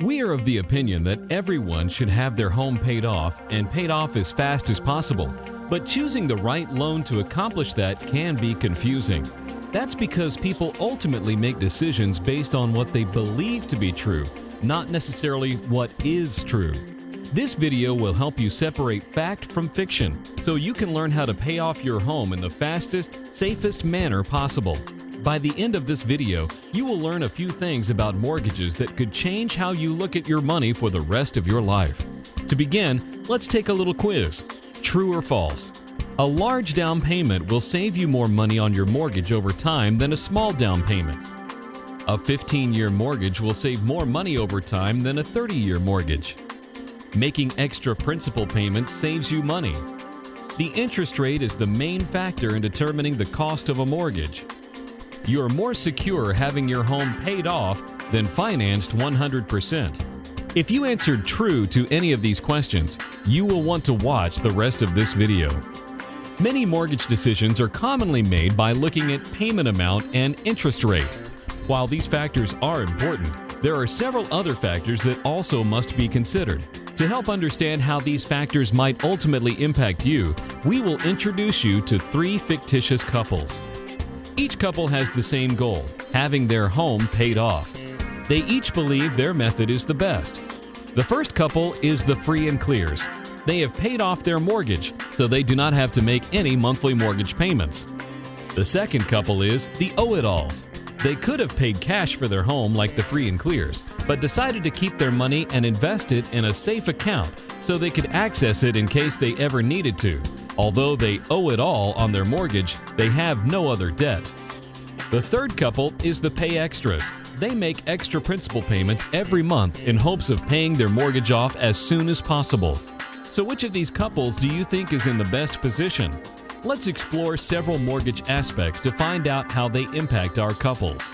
We are of the opinion that everyone should have their home paid off and paid off as fast as possible. But choosing the right loan to accomplish that can be confusing. That's because people ultimately make decisions based on what they believe to be true, not necessarily what is true. This video will help you separate fact from fiction so you can learn how to pay off your home in the fastest, safest manner possible. By the end of this video, you will learn a few things about mortgages that could change how you look at your money for the rest of your life. To begin, let's take a little quiz. True or false? A large down payment will save you more money on your mortgage over time than a small down payment. A 15-year mortgage will save more money over time than a 30-year mortgage. Making extra principal payments saves you money. The interest rate is the main factor in determining the cost of a mortgage. You are more secure having your home paid off than financed 100%. If you answered true to any of these questions, you will want to watch the rest of this video. Many mortgage decisions are commonly made by looking at payment amount and interest rate. While these factors are important, there are several other factors that also must be considered. To help understand how these factors might ultimately impact you, we will introduce you to 3 fictitious couples. Each couple has the same goal, having their home paid off. They each believe their method is the best. The first couple is the free and clears. They have paid off their mortgage, so they do not have to make any monthly mortgage payments. The second couple is the owe-it-alls. They could have paid cash for their home like the free and clears, but decided to keep their money and invest it in a safe account so they could access it in case they ever needed to. Although they owe it all on their mortgage, they have no other debt. The third couple is the pay extras. They make extra principal payments every month in hopes of paying their mortgage off as soon as possible. So which of these couples do you think is in the best position? Let's explore several mortgage aspects to find out how they impact our couples.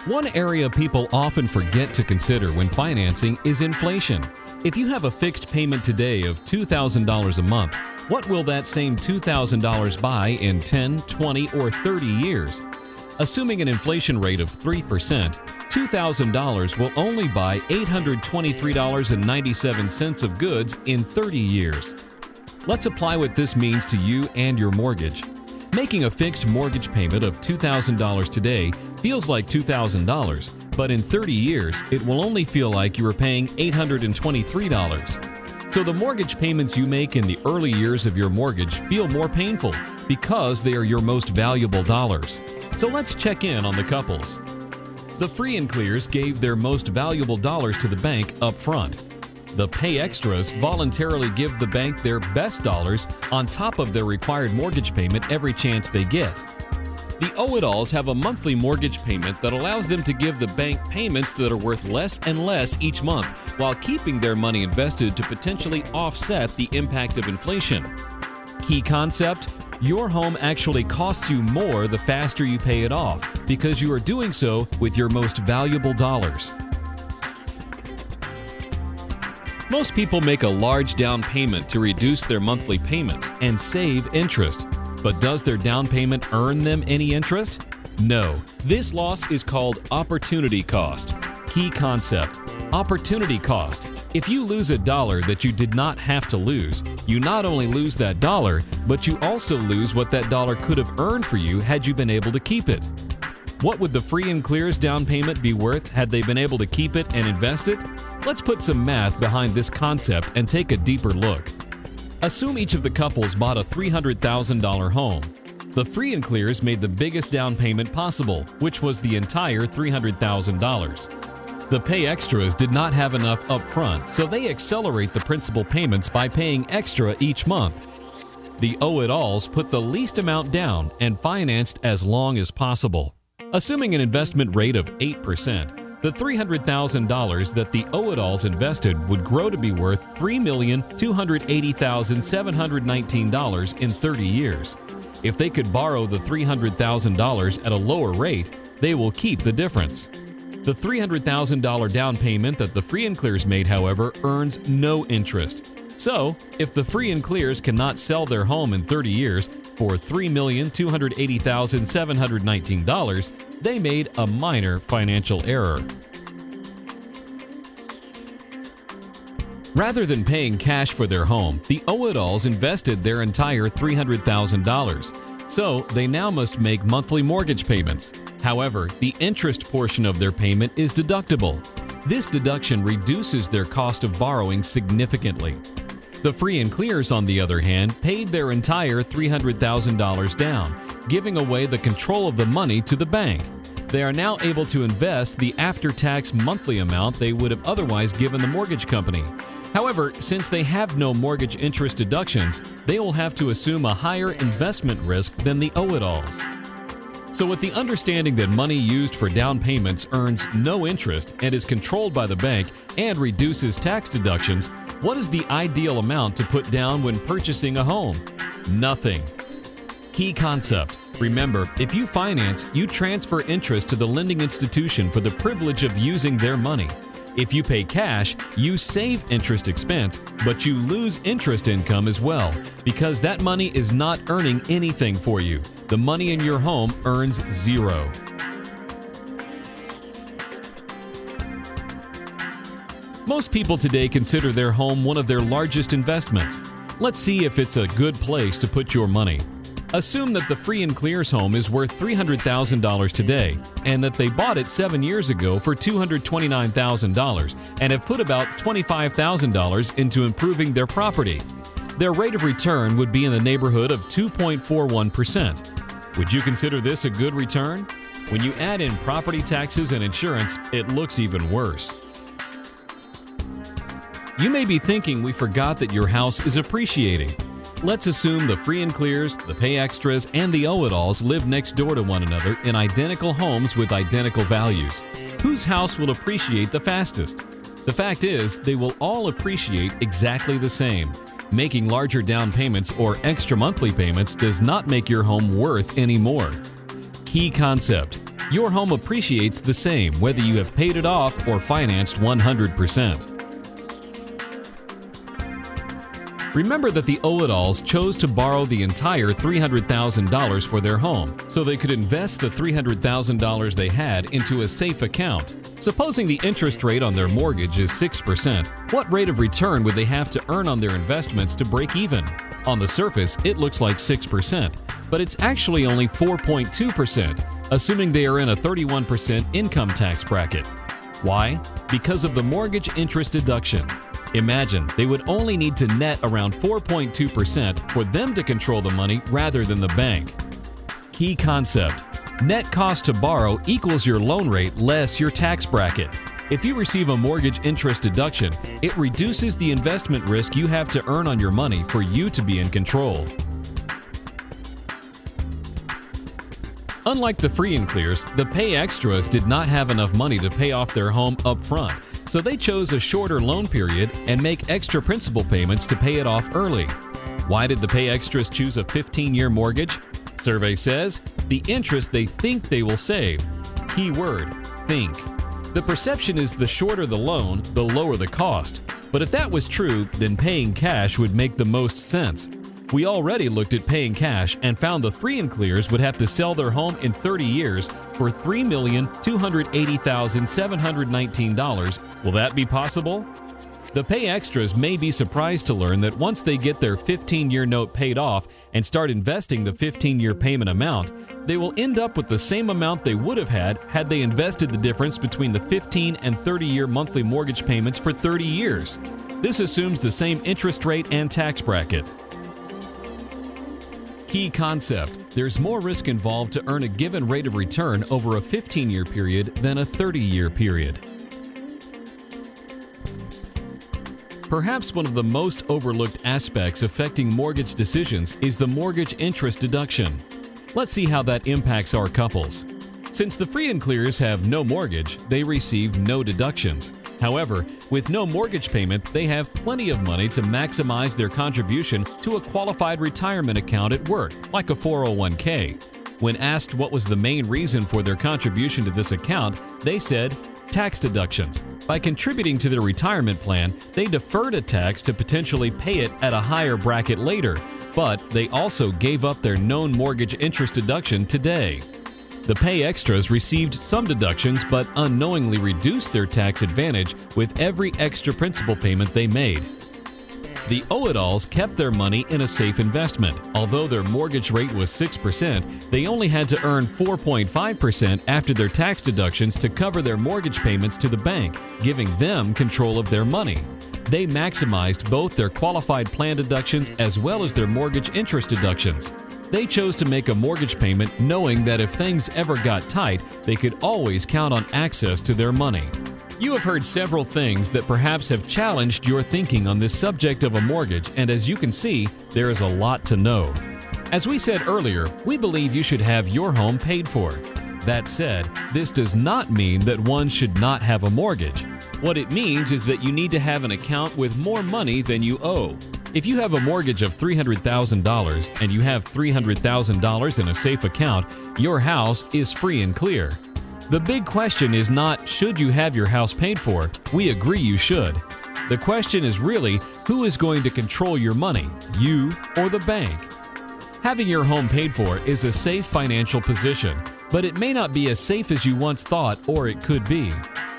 One area people often forget to consider when financing is inflation. If you have a fixed payment today of $2,000 a month, what will that same $2,000 buy in 10, 20, or 30 years? Assuming an inflation rate of 3%, $2,000 will only buy $823.97 of goods in 30 years. Let's apply what this means to you and your mortgage. Making a fixed mortgage payment of $2,000 today feels like $2,000, but in 30 years, it will only feel like you are paying $823. So the mortgage payments you make in the early years of your mortgage feel more painful because they are your most valuable dollars. So let's check in on the couples. The free and clears gave their most valuable dollars to the bank up front. The pay extras voluntarily give the bank their best dollars on top of their required mortgage payment every chance they get. The owe-it-alls have a monthly mortgage payment that allows them to give the bank payments that are worth less and less each month while keeping their money invested to potentially offset the impact of inflation. Key concept: your home actually costs you more the faster you pay it off because you are doing so with your most valuable dollars. Most people make a large down payment to reduce their monthly payments and save interest. But does their down payment earn them any interest? No. This loss is called opportunity cost. Key concept: opportunity cost. If you lose $1 that you did not have to lose, you not only lose that dollar, but you also lose what that dollar could have earned for you had you been able to keep it. What would the free and clears down payment be worth had they been able to keep it and invest it? Let's put some math behind this concept and take a deeper look. Assume each of the couples bought a $300,000 home. The free and clears made the biggest down payment possible, which was the entire $300,000. The pay extras did not have enough upfront, so they accelerate the principal payments by paying extra each month. The owe-it-alls put the least amount down and financed as long as possible. Assuming an investment rate of 8%, the $300,000 that the owe-it-alls invested would grow to be worth $3,280,719 in 30 years. If they could borrow the $300,000 at a lower rate, they will keep the difference. The $300,000 down payment that the free and clears made, however, earns no interest. So, if the free and clears cannot sell their home in 30 years for $3,280,719, they made a minor financial error. Rather than paying cash for their home, the Owe-it-alls invested their entire $300,000. So they now must make monthly mortgage payments. However, the interest portion of their payment is deductible. This deduction reduces their cost of borrowing significantly. The free and clears, on the other hand, paid their entire $300,000 down, giving away the control of the money to the bank. They are now able to invest the after-tax monthly amount they would have otherwise given the mortgage company. However, since they have no mortgage interest deductions, they will have to assume a higher investment risk than the Owe-it-alls. So with the understanding that money used for down payments earns no interest and is controlled by the bank and reduces tax deductions, what is the ideal amount to put down when purchasing a home? Nothing. Key concept. Remember, if you finance, you transfer interest to the lending institution for the privilege of using their money. If you pay cash, you save interest expense, but you lose interest income as well, because that money is not earning anything for you. The money in your home earns zero. Most people today consider their home one of their largest investments. Let's see if it's a good place to put your money. Assume that the free and clears home is worth $300,000 today, and that they bought it 7 years ago for $229,000 and have put about $25,000 into improving their property. Their rate of return would be in the neighborhood of 2.41%. Would you consider this a good return? When you add in property taxes and insurance, it looks even worse. You may be thinking we forgot that your house is appreciating. Let's assume the free and clears, the pay extras, and the Owe-it-alls live next door to one another in identical homes with identical values. Whose house will appreciate the fastest? The fact is, they will all appreciate exactly the same. Making larger down payments or extra monthly payments does not make your home worth any more. Key concept. Your home appreciates the same whether you have paid it off or financed 100%. Remember that the Owe-it-alls chose to borrow the entire $300,000 for their home, so they could invest the $300,000 they had into a safe account. Supposing the interest rate on their mortgage is 6%, what rate of return would they have to earn on their investments to break even? On the surface, it looks like 6%, but it's actually only 4.2%, assuming they are in a 31% income tax bracket. Why? Because of the mortgage interest deduction. Imagine they would only need to net around 4.2% for them to control the money rather than the bank. Key concept. Net cost to borrow equals your loan rate less your tax bracket. If you receive a mortgage interest deduction, it reduces the investment risk you have to earn on your money for you to be in control. Unlike the free and clears, the pay extras did not have enough money to pay off their home up front, so they chose a shorter loan period and make extra principal payments to pay it off early. Why did the pay extras choose a 15-year mortgage? Survey says, the interest they think they will save. Key word, think. The perception is the shorter the loan, the lower the cost. But if that was true, then paying cash would make the most sense. We already looked at paying cash and found the free and clears would have to sell their home in 30 years for $3,280,719. Will that be possible? The pay extras may be surprised to learn that once they get their 15-year note paid off and start investing the 15-year payment amount, they will end up with the same amount they would have had they invested the difference between the 15 and 30-year monthly mortgage payments for 30 years. This assumes the same interest rate and tax bracket. Key concept. There's more risk involved to earn a given rate of return over a 15-year period than a 30-year period. Perhaps one of the most overlooked aspects affecting mortgage decisions is the mortgage interest deduction. Let's see how that impacts our couples. Since the free and clears have no mortgage, they receive no deductions. However, with no mortgage payment, they have plenty of money to maximize their contribution to a qualified retirement account at work, like a 401k. When asked what was the main reason for their contribution to this account, they said, tax deductions. By contributing to their retirement plan, they deferred a tax to potentially pay it at a higher bracket later, but they also gave up their known mortgage interest deduction today. The pay extras received some deductions but unknowingly reduced their tax advantage with every extra principal payment they made. The owe-it-alls kept their money in a safe investment. Although their mortgage rate was 6%, they only had to earn 4.5% after their tax deductions to cover their mortgage payments to the bank, giving them control of their money. They maximized both their qualified plan deductions as well as their mortgage interest deductions. They chose to make a mortgage payment knowing that if things ever got tight, they could always count on access to their money. You have heard several things that perhaps have challenged your thinking on this subject of a mortgage, and as you can see, there is a lot to know. As we said earlier, we believe you should have your home paid for. That said, this does not mean that one should not have a mortgage. What it means is that you need to have an account with more money than you owe. If you have a mortgage of $300,000 and you have $300,000 in a safe account, your house is free and clear. The big question is not, should you have your house paid for? We agree you should. The question is really, who is going to control your money, you or the bank? Having your home paid for is a safe financial position, but it may not be as safe as you once thought, or it could be.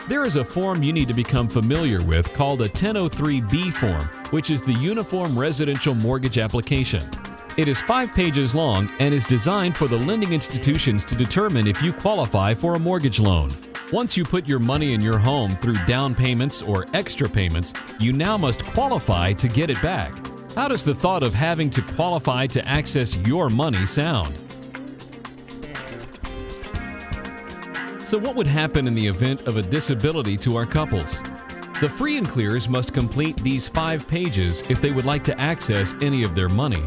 There is a form you need to become familiar with called a 1003B form, which is the Uniform Residential Mortgage Application. It is 5 pages long and is designed for the lending institutions to determine if you qualify for a mortgage loan. Once you put your money in your home through down payments or extra payments, you now must qualify to get it back. How does the thought of having to qualify to access your money sound? So what would happen in the event of a disability to our couples? The free and clears must complete these 5 pages if they would like to access any of their money.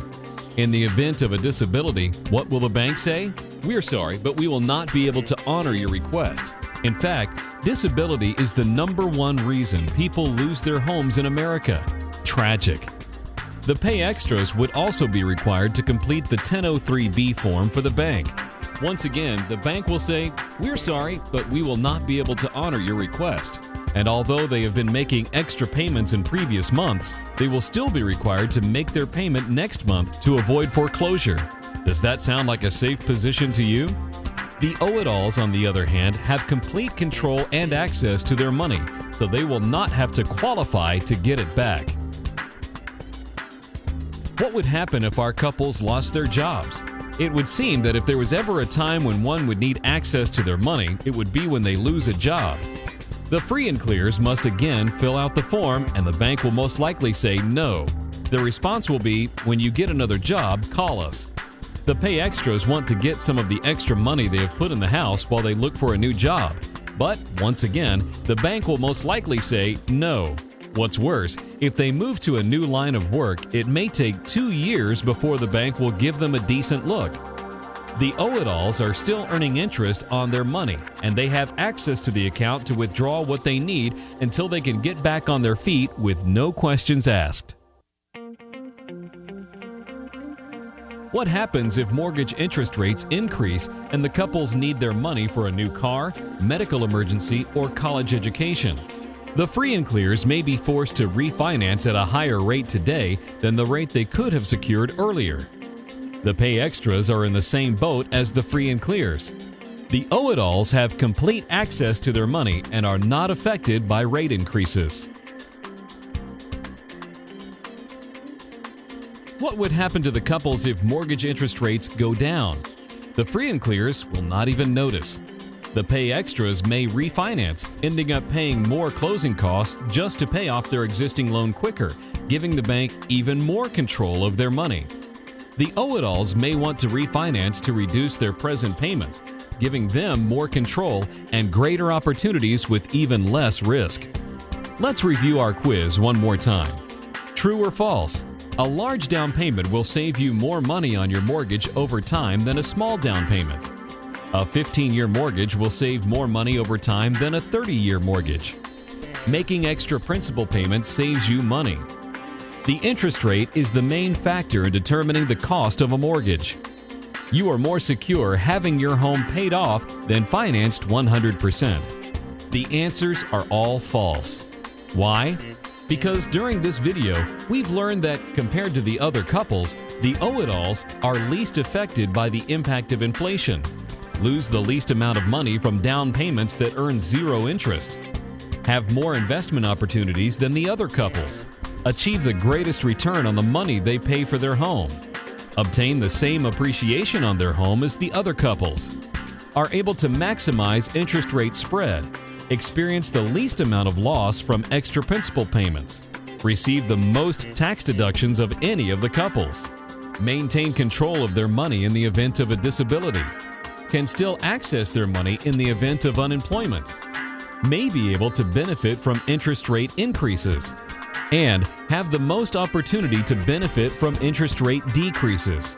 In the event of a disability, what will the bank say? We're sorry, but we will not be able to honor your request. In fact, disability is the #1 reason people lose their homes in America. Tragic. The pay extras would also be required to complete the 1003B form for the bank. Once again, the bank will say, "We're sorry, but we will not be able to honor your request." And although they have been making extra payments in previous months, they will still be required to make their payment next month to avoid foreclosure. Does that sound like a safe position to you? The owe-it-alls, on the other hand, have complete control and access to their money, so they will not have to qualify to get it back. What would happen if our couples lost their jobs? It would seem that if there was ever a time when one would need access to their money, it would be when they lose a job. The free and clears must again fill out the form, and the bank will most likely say no. The response will be, "When you get another job, call us." The pay extras want to get some of the extra money they have put in the house while they look for a new job. But once again, the bank will most likely say no. What's worse, if they move to a new line of work, it may take 2 years before the bank will give them a decent look. The owe-it-alls are still earning interest on their money, and they have access to the account to withdraw what they need until they can get back on their feet with no questions asked. What happens if mortgage interest rates increase and the couples need their money for a new car, medical emergency, or college education? The free and clears may be forced to refinance at a higher rate today than the rate they could have secured earlier. The pay extras are in the same boat as the free and clears. The owe-it-alls have complete access to their money and are not affected by rate increases. What would happen to the couples if mortgage interest rates go down? The free and clears will not even notice. The pay extras may refinance, ending up paying more closing costs just to pay off their existing loan quicker, giving the bank even more control of their money. The owe-it-alls may want to refinance to reduce their present payments, giving them more control and greater opportunities with even less risk. Let's review our quiz one more time. True or false? A large down payment will save you more money on your mortgage over time than a small down payment. A 15-year mortgage will save more money over time than a 30-year mortgage. Making extra principal payments saves you money. The interest rate is the main factor in determining the cost of a mortgage. You are more secure having your home paid off than financed 100%. The answers are all false. Why? Because during this video, we've learned that compared to the other couples, the owe-it-alls are least affected by the impact of inflation. lose the least amount of money from down payments that earn zero interest, have more investment opportunities than the other couples, achieve the greatest return on the money they pay for their home, obtain the same appreciation on their home as the other couples, are able to maximize interest rate spread, experience the least amount of loss from extra principal payments, receive the most tax deductions of any of the couples, maintain control of their money in the event of a disability, can still access their money in the event of unemployment, may be able to benefit from interest rate increases, and have the most opportunity to benefit from interest rate decreases.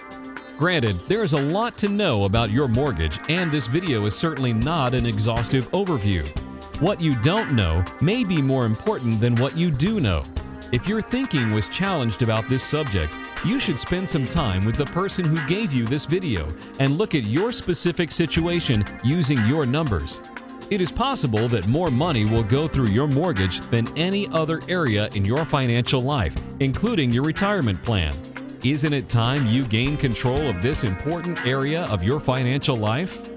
Granted, there is a lot to know about your mortgage, and this video is certainly not an exhaustive overview. What you don't know may be more important than what you do know. If your thinking was challenged about this subject, you should spend some time with the person who gave you this video and look at your specific situation using your numbers. It is possible that more money will go through your mortgage than any other area in your financial life, including your retirement plan. Isn't it time you gain control of this important area of your financial life?